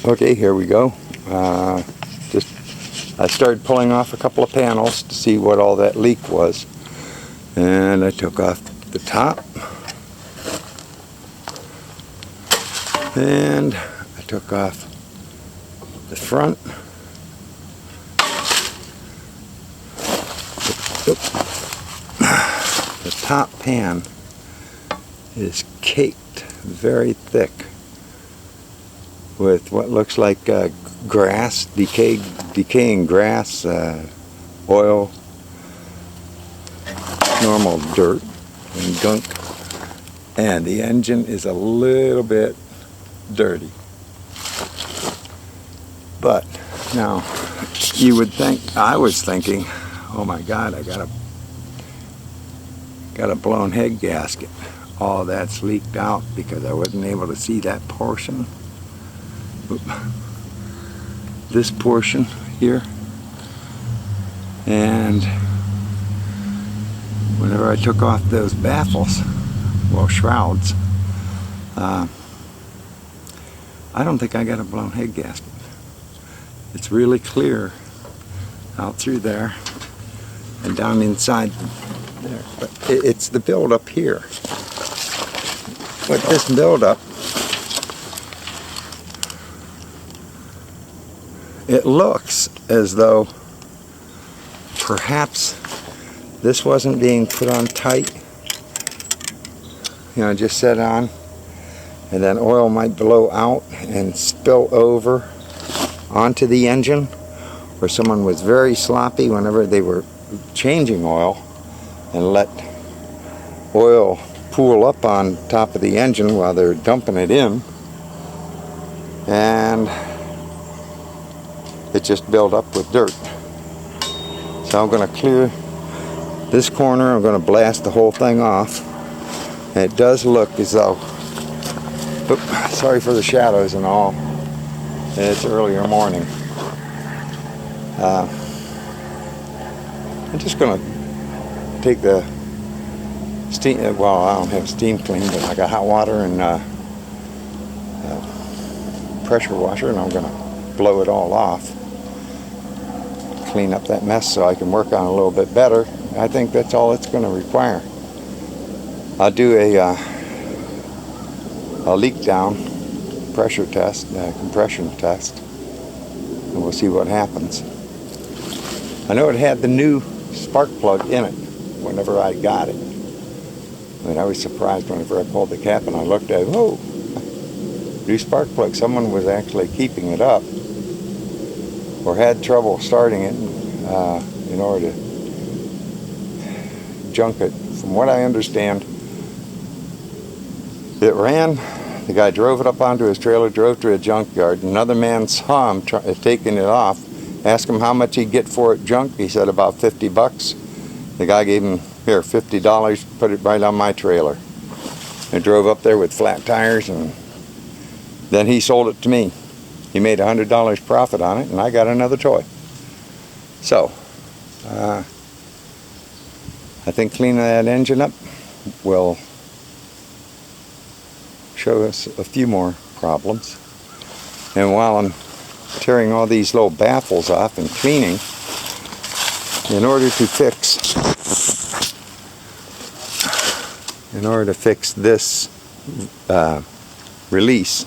Okay, here we go. I started pulling off a couple of panels to see what all that leak was, and I took off the top, and I took off the front. The top pan is caked very thick with what looks like grass, decaying grass, oil, normal dirt and gunk, and the engine is a little bit dirty. But now you would think, I was thinking, oh my God, I got a blown head gasket. All that's leaked out because I wasn't able to see that portion. This portion here, and whenever I took off those baffles, well, shrouds, I don't think I got a blown head gasket. It's really clear out through there and down inside there, but it's the build-up here. But this build-up, it looks as though perhaps this wasn't being put on tight, just set on, and then oil might blow out and spill over onto the engine, or someone was very sloppy whenever they were changing oil and let oil pool up on top of the engine while they're dumping it in, and it just built up with dirt. So I'm going to clear this corner. I'm going to blast the whole thing off, and it does look as though, sorry for the shadows and all, it's earlier morning. I'm just going to take the steam, well, I don't have steam clean, but I got hot water and pressure washer, and I'm going to blow it all off, clean up that mess so I can work on it a little bit better. I think that's all it's going to require. I'll do a leak down pressure test, compression test, and we'll see what happens. I know it had the new spark plug in it whenever I got it. I was surprised whenever I pulled the cap and I looked at it. Oh, new spark plug. Someone was actually keeping it up or had trouble starting it in order to junk it. From what I understand, it ran. The guy drove it up onto his trailer, drove to a junkyard. Another man saw him taking it off, asked him how much he'd get for it junked. He said about $50. The guy gave him, here, $50, put it right on my trailer. I drove up there with flat tires, and then he sold it to me. He made $100 profit on it, and I got another toy. So, I think cleaning that engine up will show us a few more problems. And while I'm tearing all these little baffles off and cleaning, in order to fix this release,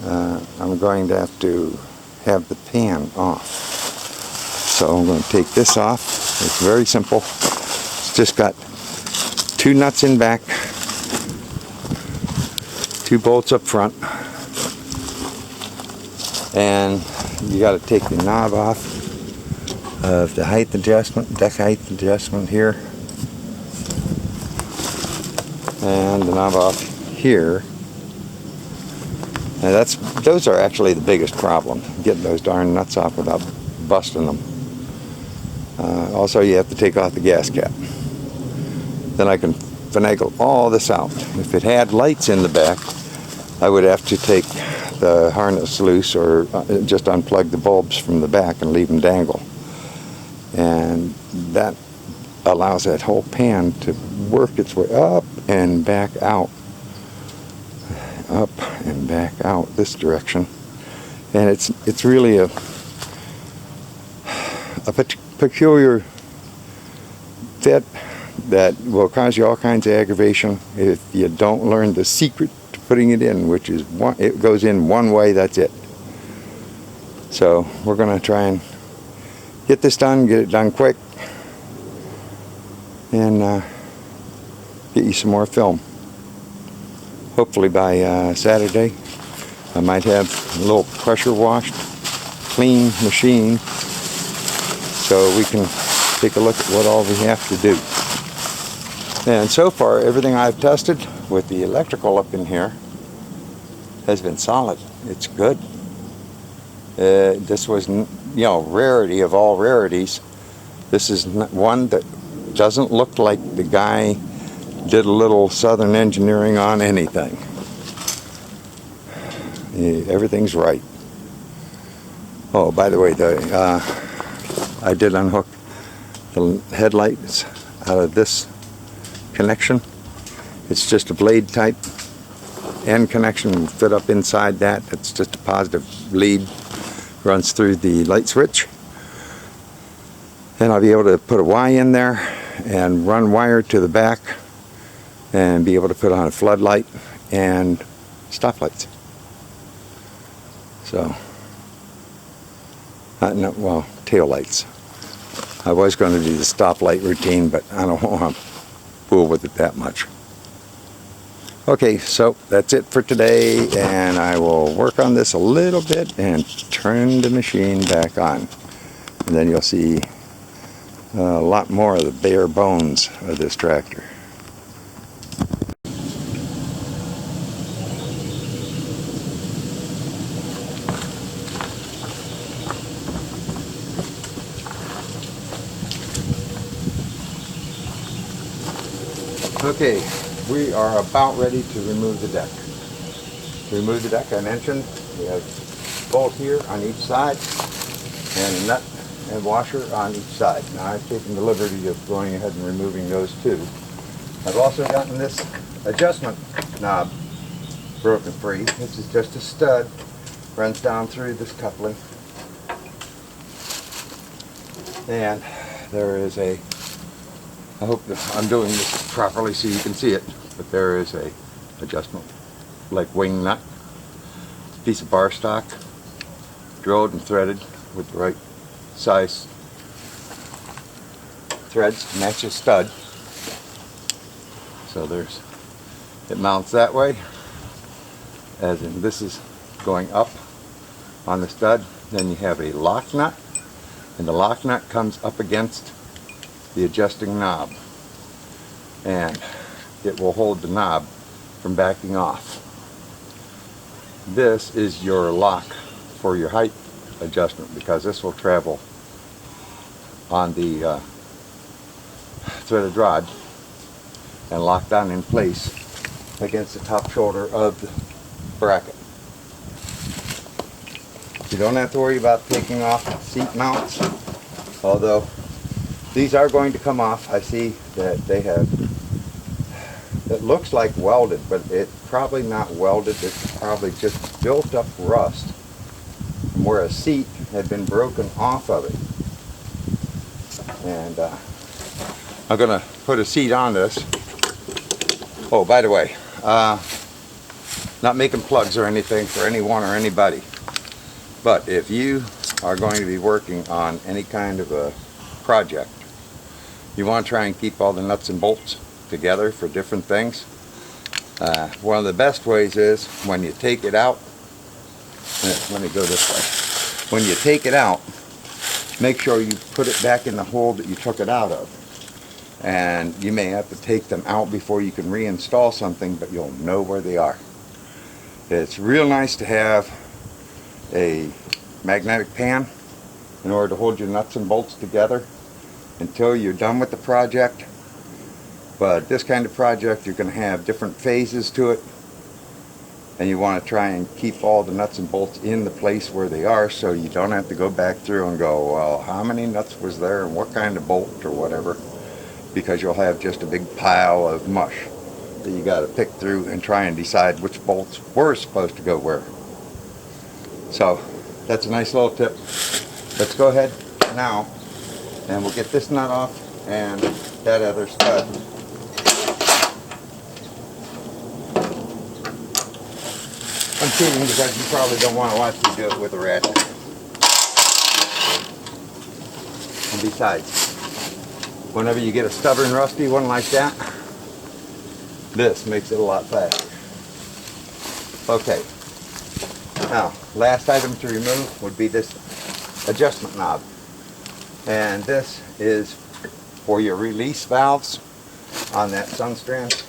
I'm going to have to have the pan off. So I'm going to take this off. It's very simple. It's just got 2 nuts in back, 2 bolts up front, and you got to take the knob off of the height adjustment, deck height adjustment here, and the knob off here. Now those are actually the biggest problem, getting those darn nuts off without busting them. Also, you have to take off the gas cap. Then I can finagle all this out. If it had lights in the back, I would have to take the harness loose or just unplug the bulbs from the back and leave them dangle. And that allows that whole pan to work its way up and back out. Up and back out this direction. And it's really a peculiar fit that will cause you all kinds of aggravation if you don't learn the secret to putting it in, which is it goes in one way, that's it. So we're going to try and get this done, get it done quick, and get you some more film. Hopefully by Saturday I might have a little pressure washed, clean machine so we can take a look at what all we have to do. And so far everything I've tested with the electrical up in here has been solid. It's good. This was, rarity of all rarities. This is one that doesn't look like the guy did a little Southern engineering on anything. Everything's right. Oh, by the way, I did unhook the headlights out of this connection. It's just a blade type end connection, fit up inside that. It's just a positive lead, runs through the light switch, and I'll be able to put a Y in there and run wire to the back and be able to put on a floodlight and stoplights. So, tail lights. I was going to do the stoplight routine, but I don't want to fool with it that much. Okay, so that's it for today, and I will work on this a little bit and turn the machine back on. And then you'll see a lot more of the bare bones of this tractor. Okay, we are about ready to remove the deck. To remove the deck, I mentioned we have a bolt here on each side and a nut and washer on each side. Now I've taken the liberty of going ahead and removing those two. I've also gotten this adjustment knob broken free. This is just a stud, runs down through this coupling, and there is a, I hope that I'm doing this properly so you can see it, but there is a adjustment, like wing nut, piece of bar stock, drilled and threaded with the right size threads to match a stud. So it mounts that way, as in this is going up on the stud. Then you have a lock nut, and the lock nut comes up against the adjusting knob, and it will hold the knob from backing off. This is your lock for your height adjustment, because this will travel on the threaded rod and lock down in place against the top shoulder of the bracket. You don't have to worry about taking off seat mounts, although these are going to come off. I see that they have, it looks like welded, but it's probably not welded. It's probably just built up rust from where a seat had been broken off of it. And I'm going to put a seat on this. Oh, by the way, not making plugs or anything for anyone or anybody, but if you are going to be working on any kind of a project, you want to try and keep all the nuts and bolts together for different things. One of the best ways is when you take it out, let me go this way. When you take it out, make sure you put it back in the hole that you took it out of. And you may have to take them out before you can reinstall something, but you'll know where they are. It's real nice to have a magnetic pan in order to hold your nuts and bolts together until you're done with the project. But this kind of project, you're going to have different phases to it, and you want to try and keep all the nuts and bolts in the place where they are, so you don't have to go back through and go, well, how many nuts was there and what kind of bolt or whatever, because you'll have just a big pile of mush that you got to pick through and try and decide which bolts were supposed to go where. So That's a nice little tip. Let's go ahead now and we'll get this nut off and that other stud. I'm cheating because you probably don't want to watch me do it with a ratchet. And besides, whenever you get a stubborn, rusty one like that, this makes it a lot faster. Okay. Now, last item to remove would be this adjustment knob. And this is for your release valves on that Sunstrand.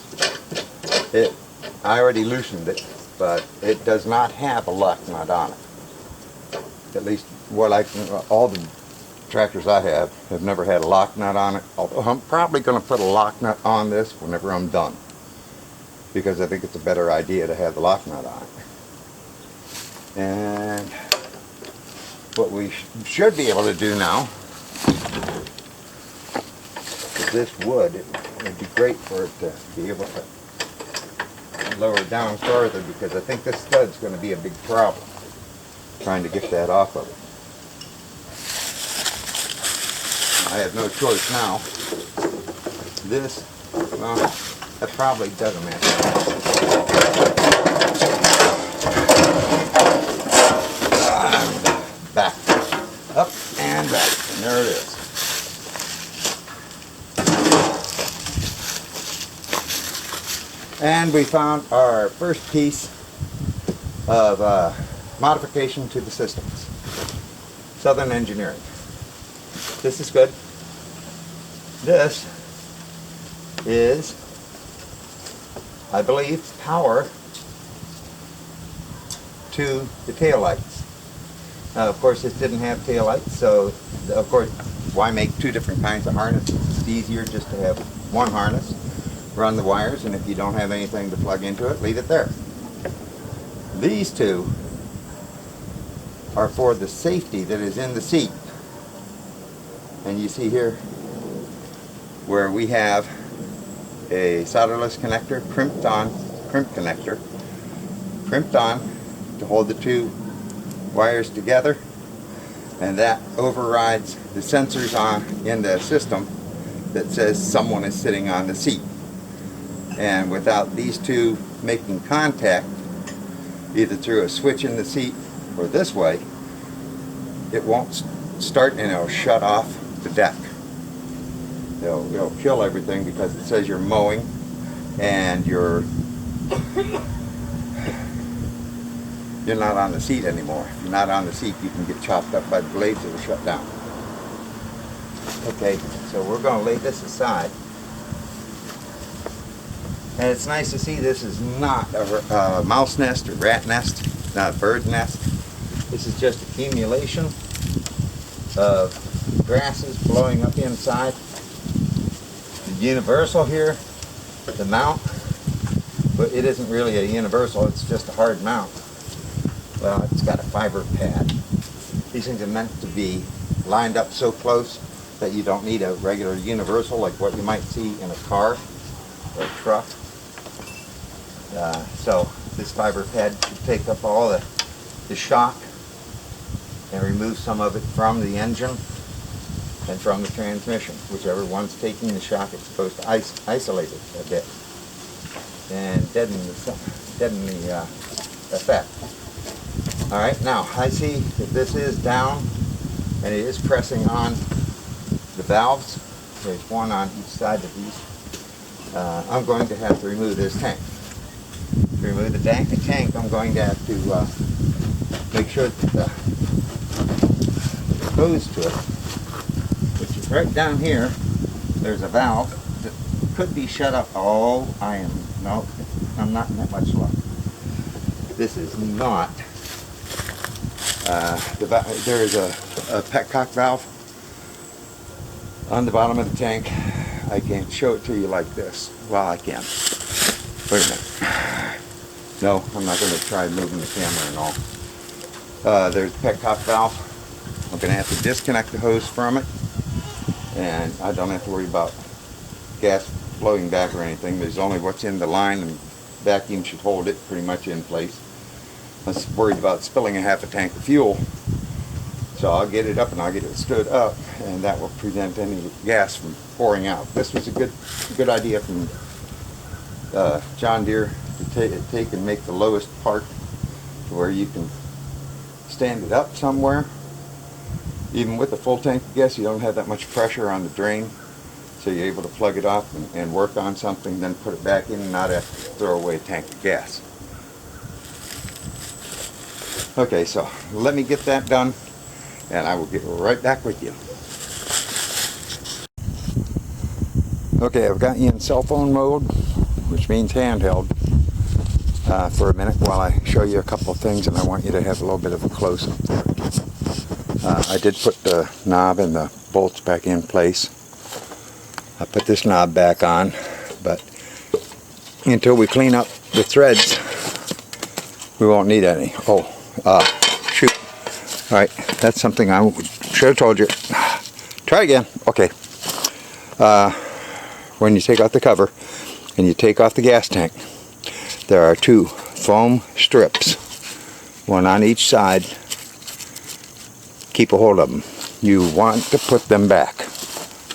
I already loosened it, but it does not have a lock nut on it. At least all the tractors I have never had a lock nut on it. Although I'm probably going to put a lock nut on this whenever I'm done, because I think it's a better idea to have the lock nut on it. And what we should be able to do now, with this wood, it would be great for it to be able to lower down further, because I think this stud's going to be a big problem trying to get that off of it. I have no choice now. This, well, that probably doesn't matter. Back, up, and back, and there it is. And we found our first piece of modification to the systems. Southern Engineering. This is good. This is, I believe, power to the tail lights. Of course, this didn't have tail lights, so of course, why make two different kinds of harnesses? It's easier just to have one harness, run the wires, and if you don't have anything to plug into it, leave it there. These two are for the safety that is in the seat. And you see here where we have a solderless connector, crimp connector, crimped on to hold the two wires together, and that overrides the sensors in the system that says someone is sitting on the seat. And without these two making contact, either through a switch in the seat or this way, it won't start and it'll shut off the deck. It'll kill everything because it says you're mowing and you're not on the seat anymore. If you're not on the seat, you can get chopped up by the blades. It'll shut down. Okay, so we're going to lay this aside. And it's nice to see this is not a mouse nest or rat nest, not a bird nest. This is just accumulation of grasses blowing up inside. The universal here, the mount, but it isn't really a universal, it's just a hard mount. Well, it's got a fiber pad. These things are meant to be lined up so close that you don't need a regular universal like what you might see in a car or a truck. So this fiber pad should take up all the shock and remove some of it from the engine and from the transmission. Whichever one's taking the shock, it's supposed to isolate it a bit and deaden the effect. Alright, now I see that this is down and it is pressing on the valves. There's one on each side of these. I'm going to have to remove this tank. To remove the tank, I'm going to have to make sure that the hose to it, which is right down here, there's a valve that could be shut up. Oh, no, I'm not in that much luck. This is not, there is a Petcock valve on the bottom of the tank. I can't show it to you like this. Well, I can. Wait a minute. No, I'm not going to try moving the camera and all. There's a Petcock valve. I'm going to have to disconnect the hose from it, and I don't have to worry about gas flowing back or anything. There's only what's in the line, and vacuum should hold it pretty much in place. I was worried about spilling a half a tank of fuel So I'll get it up and I'll get it stood up, and that will prevent any gas from pouring out. This was a good idea from John Deere to take and make the lowest part to where you can stand it up somewhere. Even with a full tank of gas, you don't have that much pressure on the drain, so you're able to plug it off and work on something, then put it back in and not have to throw away a tank of gas. Okay, so let me get that done, and I will get right back with you. Okay, I've got you in cell phone mode, which means handheld, for a minute while I show you a couple of things, and I want you to have a little bit of a close-up there. I did put the knob and the bolts back in place. I put this knob back on, but until we clean up the threads, we won't need any. Oh, shoot. Alright, that's something I should have told you. Try again. Okay. When you take out the cover and you take off the gas tank, there are two foam strips, one on each side. Keep a hold of them. You want to put them back.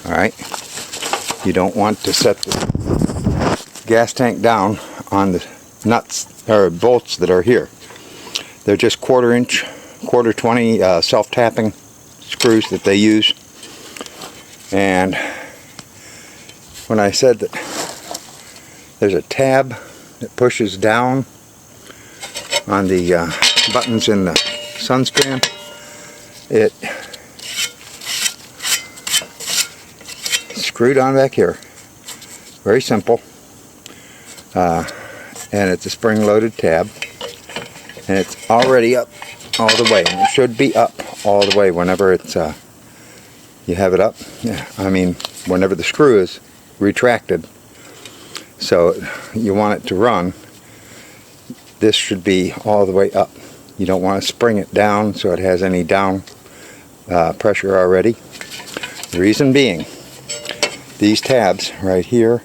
Alright? You don't want to set the gas tank down on the nuts or bolts that are here. They're just quarter 20 self-tapping screws that they use. And when I said that there's a tab that pushes down on the buttons in the sunscreen, it screwed on back here. Very simple. And it's a spring-loaded tab. And it's already up all the way. And it should be up all the way whenever it's you have it up. Yeah, I mean, whenever the screw is retracted. So you want it to run. This should be all the way up. You don't want to spring it down so it has any down pressure already. The reason being, these tabs right here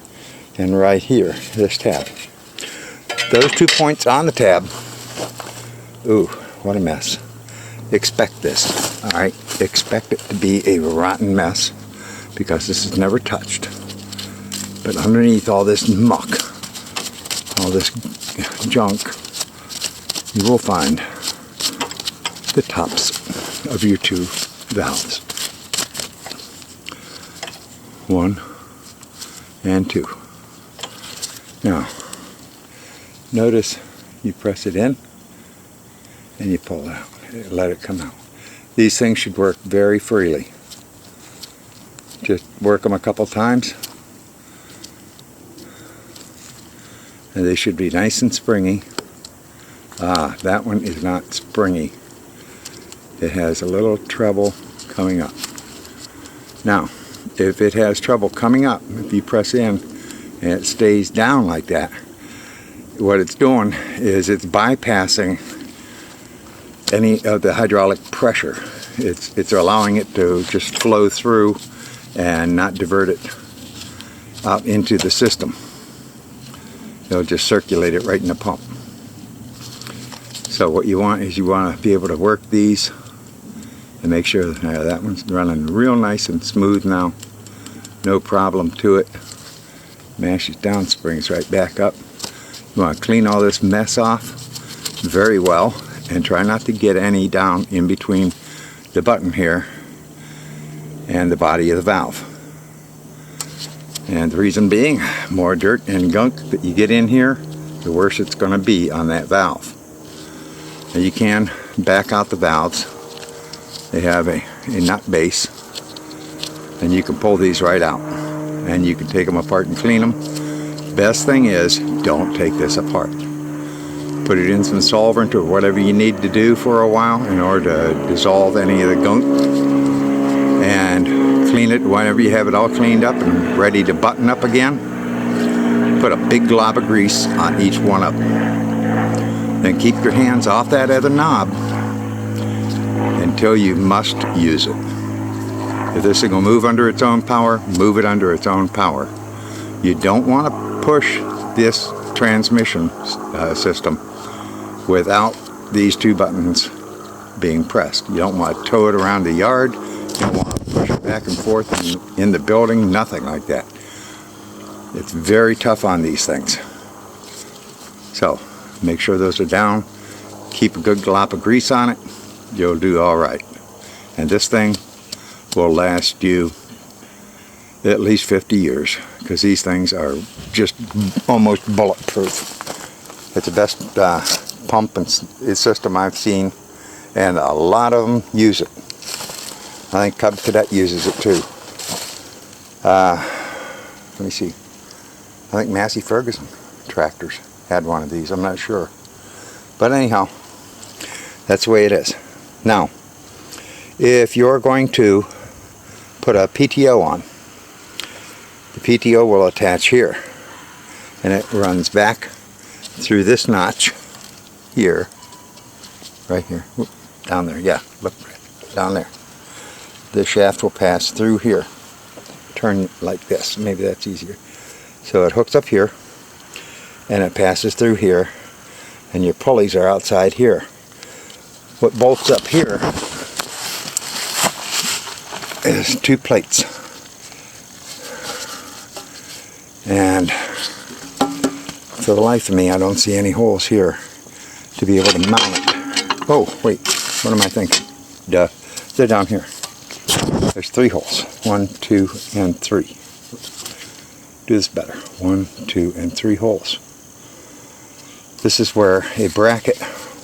and right here, this tab, those 2 points on the tab, ooh, what a mess. Expect this, alright? Expect it to be a rotten mess, because this is never touched. But underneath all this muck, all this junk, you will find the tops of your two valves. 1 and 2. Now, notice you press it in and you pull it out. Let it come out. These things should work very freely. Just work them a couple times and they should be nice and springy. Ah, that one is not springy. It has a little treble coming up. Now, if it has trouble coming up, if you press in and it stays down like that, what it's doing is it's bypassing any of the hydraulic pressure. It's allowing it to just flow through and not divert it out into the system. It'll just circulate it right in the pump. So what you want is you want to be able to work these and make sure that that one's running real nice and smooth now. No problem to it. Mash it down, springs right back up. You want to clean all this mess off very well and try not to get any down in between the button here and the body of the valve. And the reason being, more dirt and gunk that you get in here, the worse it's going to be on that valve. Now you can back out the valves. They have a nut base, and you can pull these right out and you can take them apart and clean them. Best thing is, don't take this apart. Put it in some solvent or whatever you need to do for a while in order to dissolve any of the gunk, and clean it whenever you have it all cleaned up and ready to button up again. Put a big glob of grease on each one of them. Then keep your hands off that other knob until you must use it. If this thing will move under its own power, move it under its own power. You don't want to push this transmission system without these two buttons being pressed. You don't want to tow it around the yard. You don't want to push it back and forth in the building, nothing like that. It's very tough on these things. So make sure those are down. Keep a good glop of grease on it. You'll do all right. And this thing will last you at least 50 years, because these things are just almost bulletproof. It's the best pump and system I've seen, and a lot of them use it. I think Cub Cadet uses it too. Let me see. I think Massey Ferguson tractors had one of these. I'm not sure. But anyhow, that's the way it is. Now, if you're going to put a PTO on, the PTO will attach here. And it runs back through this notch here. Right here. Whoop, down there. Yeah, look, down there. The shaft will pass through here. Turn like this. Maybe that's easier. So it hooks up here, and it passes through here, and your pulleys are outside here. What bolts up here is 2 plates. And for the life of me, I don't see any holes here to be able to mount it. Oh, wait, what am I thinking? Duh, they're down here. There's 3 holes. 1, 2, and 3. Do this better. 1, 2, and 3 holes. This is where a bracket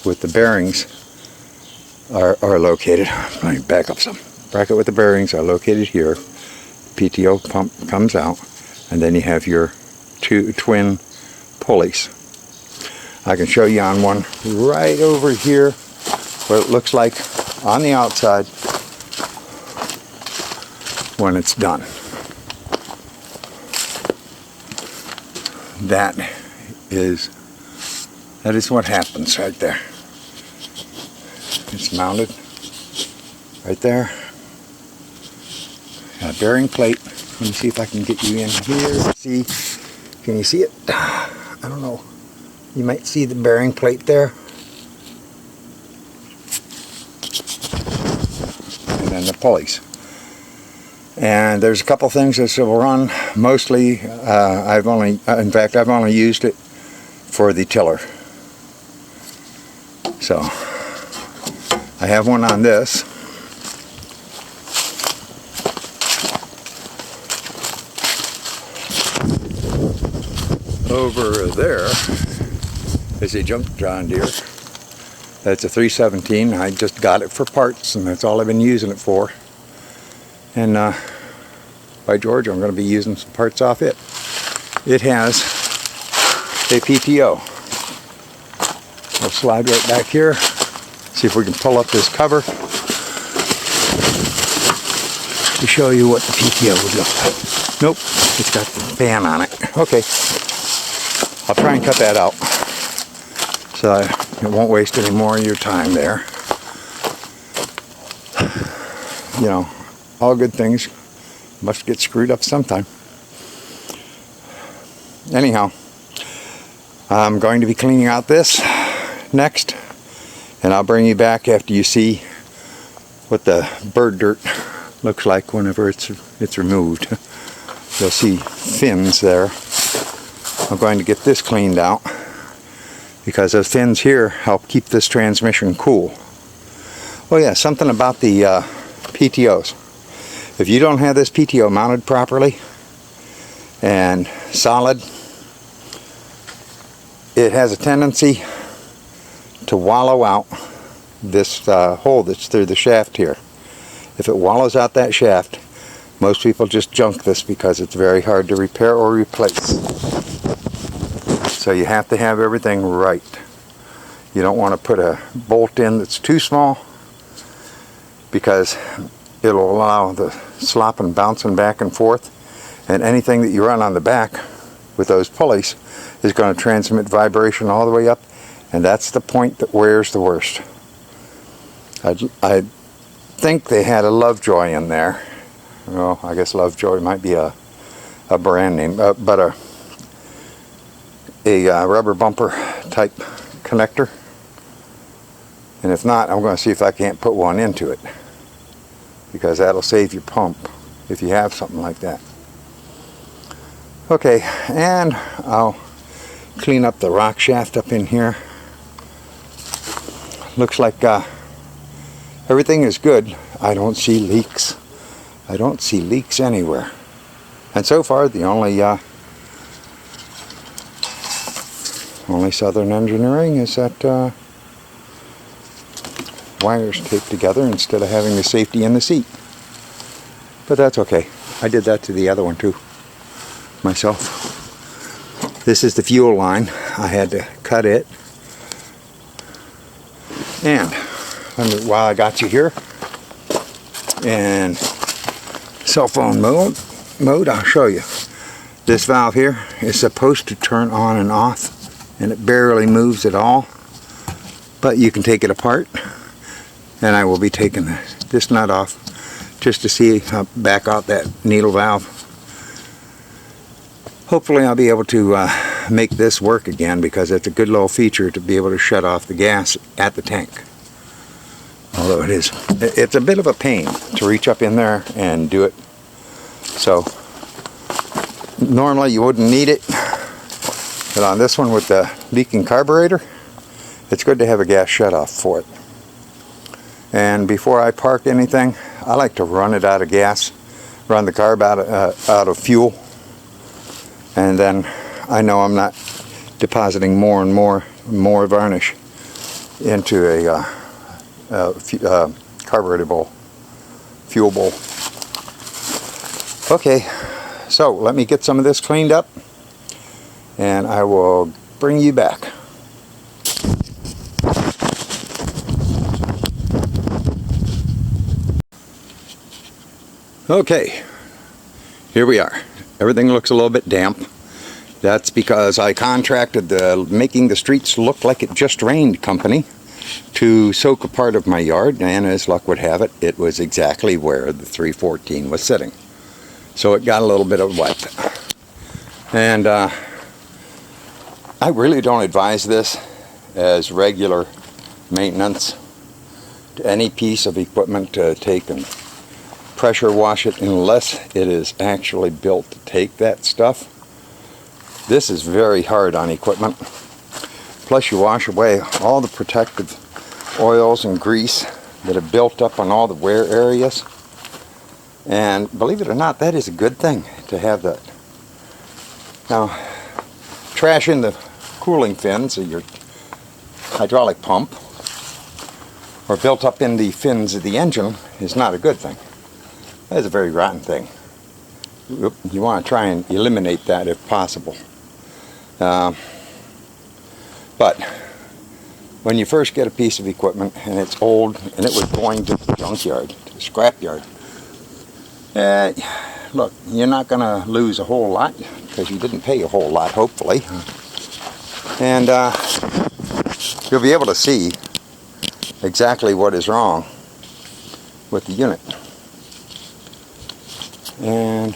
with the bearings are located. Let me back up some. Bracket with the bearings are located here. PTO pump comes out, and then you have your 2 twin pulleys. I can show you on one right over here what it looks like on the outside when it's done. That is what happens right there. It's mounted right there. A bearing plate. Let me see if I can get you in here. See, can you see it? I don't know. You might see the bearing plate there. And then the pulleys. And there's a couple things that will run. Mostly, I've only used it for the tiller. So, I have one on this. Over there is a junk John Deere. That's a 317. I just got it for parts, and that's all I've been using it for. And by George, I'm going to be using some parts off it. It has a PTO. We'll slide right back here. See if we can pull up this cover to show you what the PTO would look like. Nope, it's got the fan on it. Okay, I'll try and cut that out so it won't waste any more of your time there. You know, all good things must get screwed up sometime. Anyhow, I'm going to be cleaning out this next, and I'll bring you back after you see what the bird dirt looks like whenever it's removed. You'll see fins there. I'm going to get this cleaned out because those fins here help keep this transmission cool. Oh yeah, something about the PTOs. If you don't have this PTO mounted properly and solid, it has a tendency to wallow out this hole that's through the shaft here. If it wallows out that shaft, most people just junk this because it's very hard to repair or replace. So you have to have everything right. You don't want to put a bolt in that's too small, because it'll allow the slopping, bouncing back and forth, and anything that you run on the back with those pulleys is going to transmit vibration all the way up, and that's the point that wears the worst. I think they had a Lovejoy in there. Well, I guess Lovejoy might be a brand name, but a rubber bumper type connector. And if not, I'm going to see if I can't put one into it, because that'll save your pump if you have something like that. Okay, and I'll clean up the rock shaft up in here. Looks like everything is good. I don't see leaks. I don't see leaks anywhere. And so far, the only Southern Engineering is that wires taped together instead of having the safety in the seat. But that's okay. I did that to the other one too, myself. This is the fuel line. I had to cut it. And while I got you here, in cell phone mode, I'll show you. This valve here is supposed to turn on and off, and it barely moves at all. But you can take it apart, and I will be taking this nut off just to see how back out that needle valve. Hopefully I'll be able to make this work again, because it's a good little feature to be able to shut off the gas at the tank. Although it's a bit of a pain to reach up in there and do it. So normally you wouldn't need it, but on this one with the leaking carburetor, it's good to have a gas shut off for it. And before I park anything, I like to run it out of gas, run the carb out of fuel, and then I know I'm not depositing more and more varnish into a carburetor bowl, fuel bowl. Okay, so let me get some of this cleaned up, and I will bring you back. Okay, here we are. Everything looks a little bit damp. That's because I contracted the Making the Streets Look Like It Just Rained company to soak a part of my yard, and as luck would have it, it was exactly where the 314 was sitting. So it got a little bit of wet. And I really don't advise this as regular maintenance to any piece of equipment to take and pressure wash it unless it is actually built to take that stuff. This is very hard on equipment. Plus you wash away all the protective oils and grease that have built up on all the wear areas. And believe it or not, that is a good thing to have that. Now, trash in the cooling fins of your hydraulic pump or built up in the fins of the engine is not a good thing. That is a very rotten thing. You want to try and eliminate that if possible. But when you first get a piece of equipment and it's old and it was going to the junkyard, to the scrapyard, look, you're not going to lose a whole lot because you didn't pay a whole lot, hopefully. And you'll be able to see exactly what is wrong with the unit. And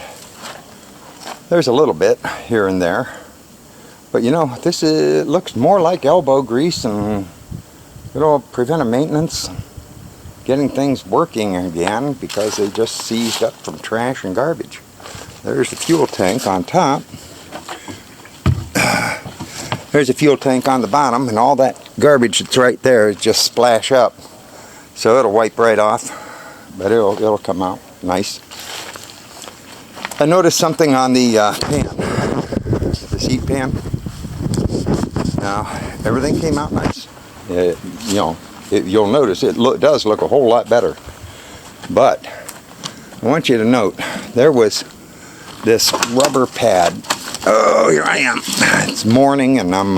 there's a little bit here and there, but you know, this looks more like elbow grease, and it'll prevent maintenance getting things working again because they just seized up from trash and garbage. There's the fuel tank on top. There's a fuel tank on the bottom, and all that garbage that's right there is just splash up, so it'll wipe right off, but it'll come out nice. I noticed something on the pan, the seat pan. Now, everything came out nice. You'll notice it does look a whole lot better. But I want you to note, there was this rubber pad. Oh, here I am. It's morning and I'm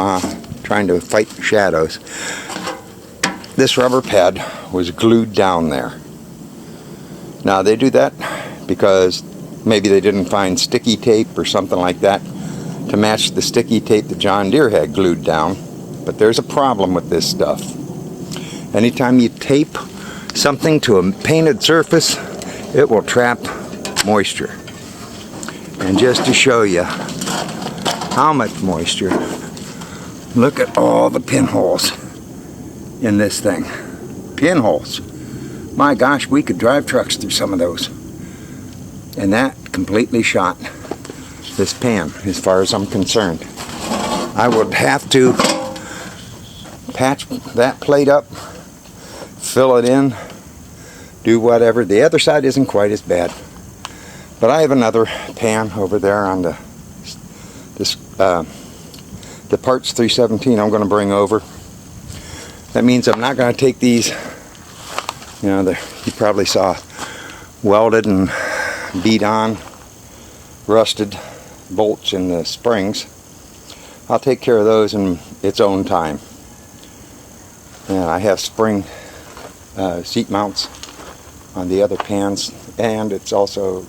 trying to fight the shadows. This rubber pad was glued down there. Now, they do that because maybe they didn't find sticky tape or something like that to match the sticky tape that John Deere had glued down. But there's a problem with this stuff. Anytime you tape something to a painted surface, it will trap moisture. And just to show you how much moisture, look at all the pinholes in this thing. pinholes. My gosh, we could drive trucks through some of those. And that completely shot this pan, as far as I'm concerned. I would have to patch that plate up, fill it in, do whatever. The other side isn't quite as bad. But I have another pan over there on the parts 317 I'm going to bring over. That means I'm not going to take these, you know, you probably saw welded and beat on, rusted bolts in the springs. I'll take care of those in its own time. And I have spring seat mounts on the other pans, and it's also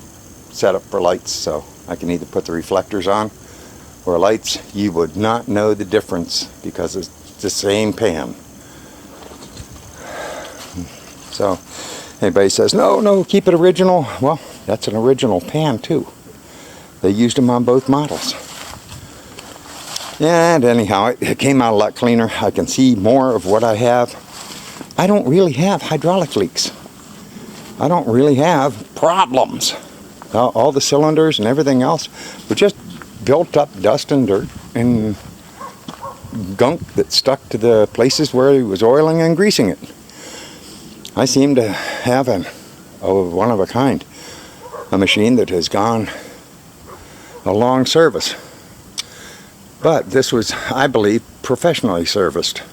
set up for lights, so I can either put the reflectors on or lights. You would not know the difference because it's the same pan. So anybody says, no, keep it original. Well, that's an original pan too. They used them on both models. And anyhow, it came out a lot cleaner. I can see more of what I have. I don't really have hydraulic leaks. I don't really have problems. All the cylinders and everything else were just built up dust and dirt and gunk that stuck to the places where he was oiling and greasing it. I seem to have one of a kind, a machine that has gone a long service. But this was, I believe, professionally serviced.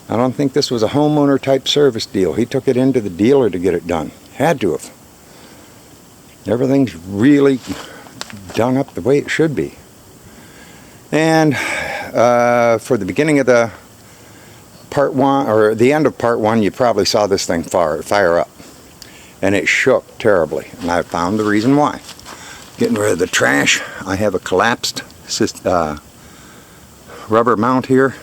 I don't think this was a homeowner type service deal. He took it into the dealer to get it done. Had to have. Everything's really done up the way it should be. And for the beginning of the part one, or the end of part one, you probably saw this thing fire up. And it shook terribly. And I found the reason why. Getting rid of the trash, I have a collapsed rubber mount here.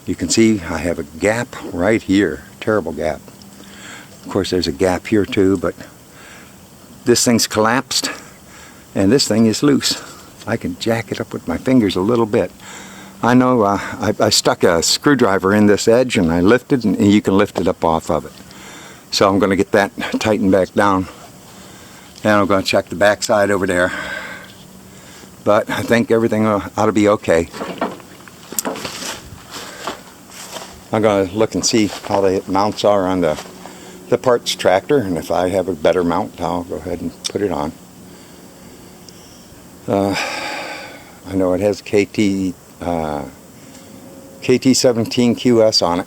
You can see I have a gap right here. Terrible gap. Of course there's a gap here too, but this thing's collapsed and this thing is loose. I can jack it up with my fingers a little bit. I know I stuck a screwdriver in this edge and I lifted, and you can lift it up off of it. So I'm going to get that tightened back down. And I'm going to check the back side over there. But I think everything ought to be okay. I'm going to look and see how the mounts are on the parts tractor, and if I have a better mount, I'll go ahead and put it on. I know it has KT17QS on it,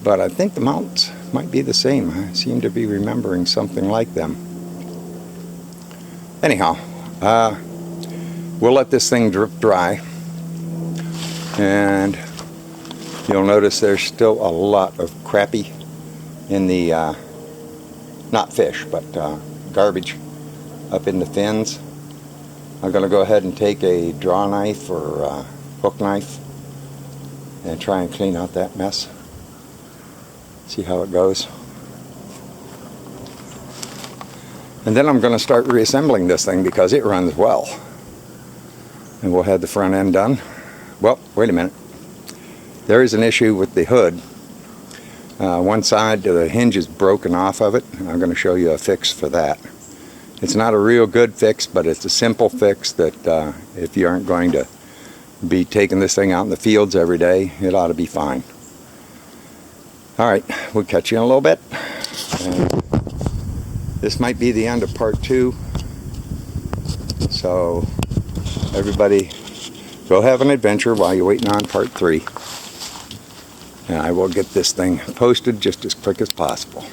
but I think the mounts might be the same. I seem to be remembering something like them. Anyhow, we'll let this thing drip dry, and you'll notice there's still a lot of crappie in the, not fish, but garbage up in the fins. I'm going to go ahead and take a draw knife or hook knife and try and clean out that mess. See how it goes. And then I'm going to start reassembling this thing because it runs well. And we'll have the front end done. Well, wait a minute. There is an issue with the hood. One side, the hinge is broken off of it. I'm going to show you a fix for that. It's not a real good fix, but it's a simple fix that if you aren't going to be taking this thing out in the fields every day, it ought to be fine. Alright, we'll catch you in a little bit. And this might be the end of part 2. So everybody go have an adventure while you're waiting on part 3. And I will get this thing posted just as quick as possible.